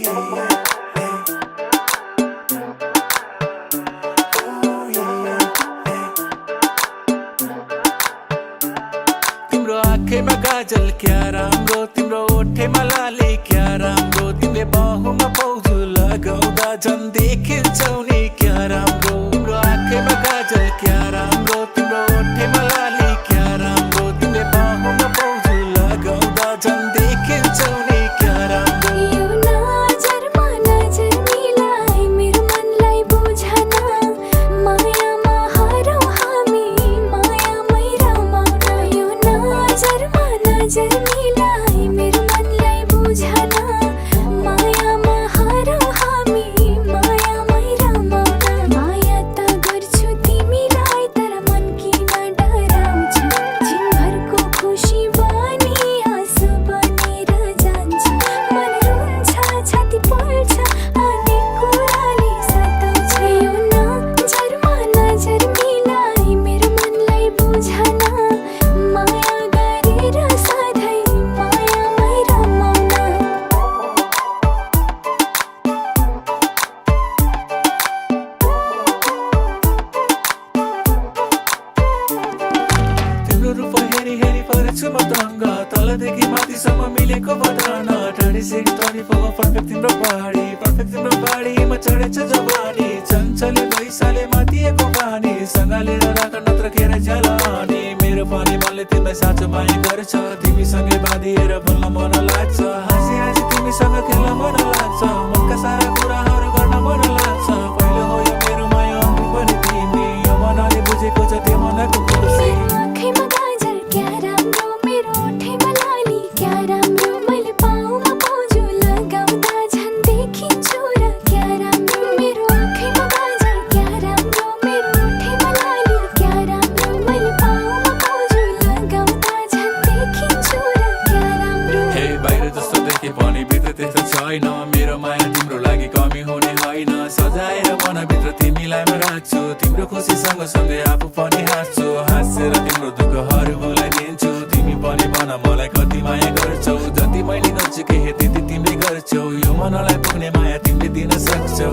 तिम्रो आँखैमा काजल क्या राम्रो, तिम्रो ओठैमा लाली क्या राम्रो, तिमीले बाहुमा पाउजु लगाउँदा झन् देखिन्छौ नि क्या राम्रो। तिम्रो आँखैमा काजल क्या राम्रो, तिम्रो ओठैमा लाली क्या राम्रो, तिमीले बाहुमा पाउजु लगाउँदा झन् देखिन्छौ नि क्या राम्रो। यो नजरमा नजर मिलाई मेरो मनलाई बुझन, मायामा हरौँ हामी मायामै रमाउन। यो नजरमा नजर मिलाई मेरो मनलाई बुझन, मायामा हरौँ हामी मायामै रमाउन। माया त गर्छु तिमीलाई तर मन किन डराउँछ, दिनभरको खुसी बनी आँसु बनेर जान्छ। मन रुन्छ छाती पोल्छ अनि कुराले सताउँछ। यो नजरमा नजर मिलाई मेरो मनलाई बुझन, माया गरेर सधैँ मायामै रमाउन। तिम्रो रूप हेरी हेरी परेछु म दङ्ग, तलदेखि माथिसम्म मिलेको बदन। 36, 24 पर्फेक्ट तिम्रो बाडी, पर्फेक्ट तिम्रो बाडी म चढेछ जवानी। चञ्चले भैसाले माथिएको पानी, सँगालेर राख नत्र खेर जलानी। मेरो पनि मनले तिमीलाई साँचो माया गर्छ, तिमीसँगै बाँधिएर बोल्न मन लाग्छ। हाँसी हाँसी तिमीसँग खेल्न मन लाग्छ, मनका सारा कुराहरू गर्न मन लाग्छ। पहिलो हो यो मेरो माया अघि पनि तिमी, यो मनले बुझेको छ त्यो मनको खुसी। आँखैमा काजल क्या राम्रो, मेरो ओठैमा लाली क्या राम्रो, मैले पाउमा पाउजु लगाउँदा झन् देखिन्छु र क्या राम्रो। मेरो आँखैमा काजल क्या राम्रो, मेरो ओठैमा लाली क्या राम्रो, मैले पाउमा पाउजु लगाउँदा झन् देखिन्छु र क्या राम्रो। हे बाहिर जस्तो देखे पनि भित्र त्यस्तो छैन, मेरो माया तिम्रो लागि कमी हुने होइन। सजाएर मनभित्र तिमीलाई म राख्छु, तिम्रो खुसी सँगसँगै आफू पनि हाँस्छु। हाँसेर तिम्रो दुःखहरू भुलाइदिन्छु, तिमी पनि भन मलाई कति माया गर्छौ। जति मैले गर्छु के त्यति तिमीले गर्छौ, यो मनलाई पुग्ने माया तिमीले दिन सक्छौ।